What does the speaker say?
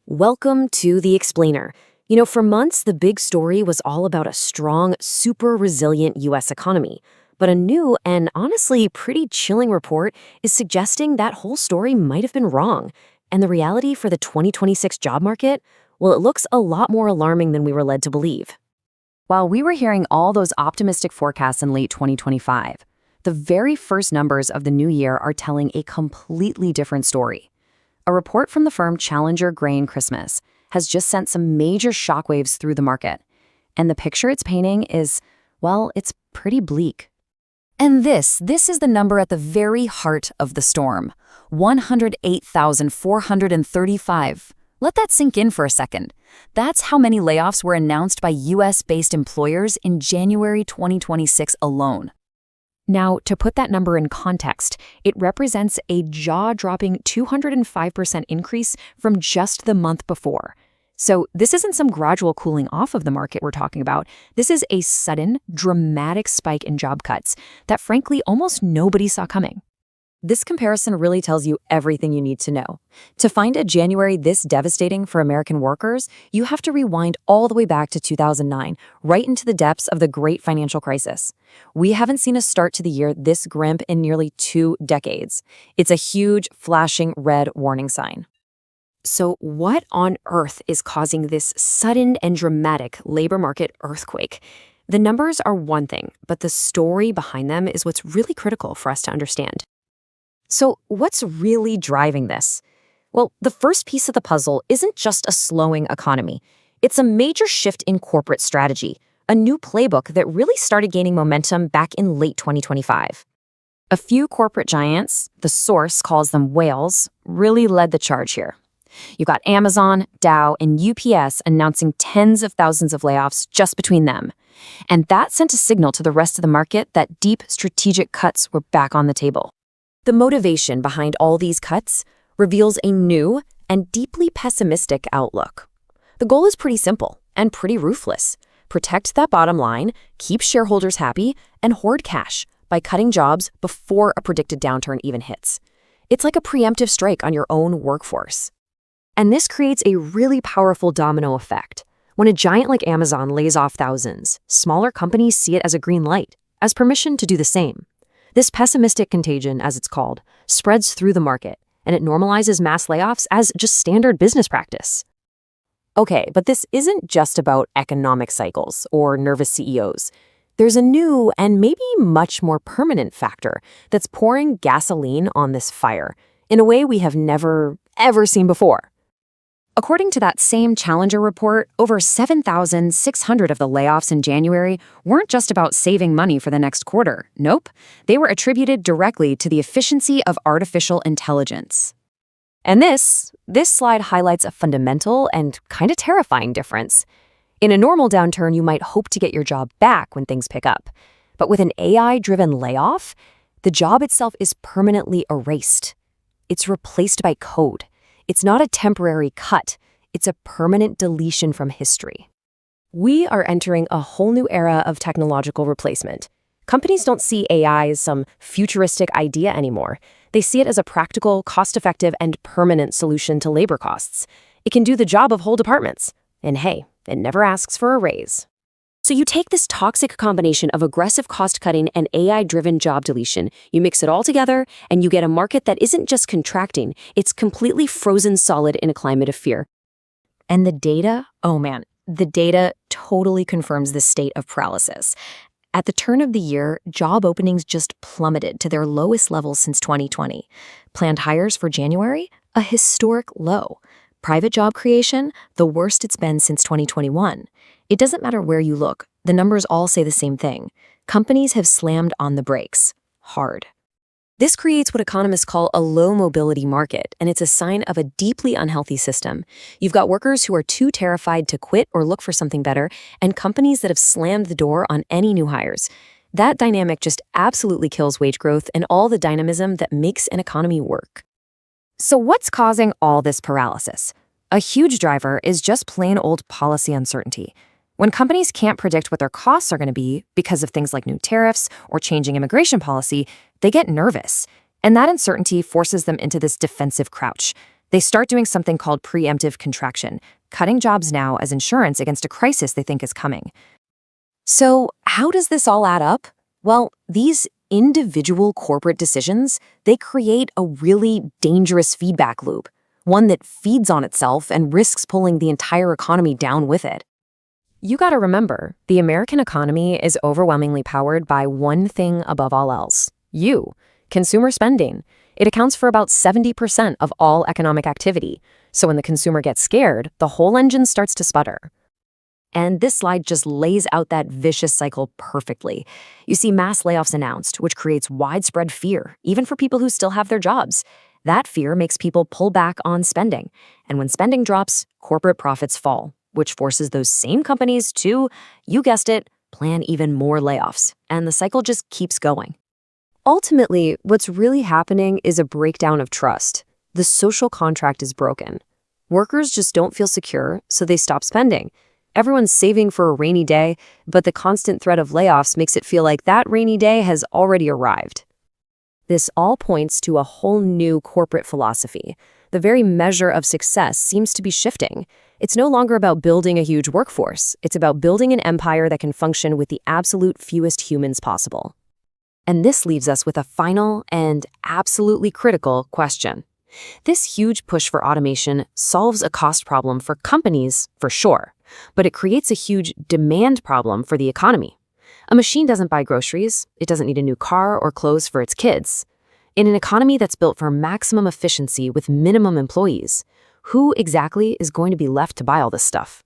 Welcome to The Explainer. For months, the big story was all about a strong, super resilient U.S. economy. But a new and honestly pretty chilling report is suggesting that whole story might have been wrong. And the reality for the 2026 job market? Well, it looks a lot more alarming than we were led to believe. While we were hearing all those optimistic forecasts in late 2025, the very first numbers of the new year are telling a completely different story. A report from the firm Challenger Grain Christmas has just sent some major shockwaves through the market. And the picture it's painting is, well, it's pretty bleak. And this is the number at the very heart of the storm. 108,435. Let that sink in for a second. That's how many layoffs were announced by US-based employers in January 2026 alone. Now, to put that number in context, it represents a jaw-dropping 205% increase from just the month before. So this isn't some gradual cooling off of the market we're talking about. This is a sudden, dramatic spike in job cuts that frankly almost nobody saw coming. This comparison really tells you everything you need to know. To find a January this devastating for American workers, you have to rewind all the way back to 2009, right into the depths of the great financial crisis. We haven't seen a start to the year this grim in nearly 2 decades. It's a huge, flashing red warning sign. So what on earth is causing this sudden and dramatic labor market earthquake? The numbers are one thing, but the story behind them is what's really critical for us to understand. So what's really driving this? Well, the first piece of the puzzle isn't just a slowing economy. It's a major shift in corporate strategy, a new playbook that really started gaining momentum back in late 2025. A few corporate giants, the source calls them whales, really led the charge here. You got Amazon, Dow, and UPS announcing tens of thousands of layoffs just between them. And that sent a signal to the rest of the market that deep strategic cuts were back on the table. The motivation behind all these cuts reveals a new and deeply pessimistic outlook. The goal is pretty simple and pretty ruthless. Protect that bottom line, keep shareholders happy, and hoard cash by cutting jobs before a predicted downturn even hits. It's like a preemptive strike on your own workforce. And this creates a really powerful domino effect. When a giant like Amazon lays off thousands, smaller companies see it as a green light, as permission to do the same. This pessimistic contagion, as it's called, spreads through the market, and it normalizes mass layoffs as just standard business practice. Okay, but this isn't just about economic cycles or nervous CEOs. There's a new and maybe much more permanent factor that's pouring gasoline on this fire in a way we have never, ever seen before. According to that same Challenger report, over 7,600 of the layoffs in January weren't just about saving money for the next quarter. Nope. They were attributed directly to the efficiency of artificial intelligence. And this slide highlights a fundamental and kind of terrifying difference. In a normal downturn, you might hope to get your job back when things pick up. But with an AI-driven layoff, the job itself is permanently erased. It's replaced by code. It's not a temporary cut, it's a permanent deletion from history. We are entering a whole new era of technological replacement. Companies don't see AI as some futuristic idea anymore. They see it as a practical, cost-effective, and permanent solution to labor costs. It can do the job of whole departments. And hey, it never asks for a raise. So you take this toxic combination of aggressive cost-cutting and AI-driven job deletion, you mix it all together, and you get a market that isn't just contracting, it's completely frozen solid in a climate of fear. And the data, oh man, the data totally confirms this state of paralysis. At the turn of the year, job openings just plummeted to their lowest levels since 2020. Planned hires for January, a historic low. Private job creation, the worst it's been since 2021. It doesn't matter where you look, the numbers all say the same thing. Companies have slammed on the brakes, hard. This creates what economists call a low mobility market, and it's a sign of a deeply unhealthy system. You've got workers who are too terrified to quit or look for something better, and companies that have slammed the door on any new hires. That dynamic just absolutely kills wage growth and all the dynamism that makes an economy work. So what's causing all this paralysis? A huge driver is just plain old policy uncertainty. When companies can't predict what their costs are going to be because of things like new tariffs or changing immigration policy, they get nervous. And that uncertainty forces them into this defensive crouch. They start doing something called preemptive contraction, cutting jobs now as insurance against a crisis they think is coming. So, how does this all add up? Well, these individual corporate decisions, they create a really dangerous feedback loop, one that feeds on itself and risks pulling the entire economy down with it. You gotta remember, the American economy is overwhelmingly powered by one thing above all else: you, consumer spending. It accounts for about 70% of all economic activity. So when the consumer gets scared, the whole engine starts to sputter. And this slide just lays out that vicious cycle perfectly. You see mass layoffs announced, which creates widespread fear, even for people who still have their jobs. That fear makes people pull back on spending. And when spending drops, corporate profits fall, which forces those same companies to, you guessed it, plan even more layoffs. And the cycle just keeps going. Ultimately, what's really happening is a breakdown of trust. The social contract is broken. Workers just don't feel secure, so they stop spending. Everyone's saving for a rainy day, but the constant threat of layoffs makes it feel like that rainy day has already arrived. This all points to a whole new corporate philosophy. The very measure of success seems to be shifting. It's no longer about building a huge workforce. It's about building an empire that can function with the absolute fewest humans possible. And this leaves us with a final and absolutely critical question. This huge push for automation solves a cost problem for companies, for sure, but it creates a huge demand problem for the economy. A machine doesn't buy groceries, it doesn't need a new car or clothes for its kids. In an economy that's built for maximum efficiency with minimum employees, who exactly is going to be left to buy all this stuff?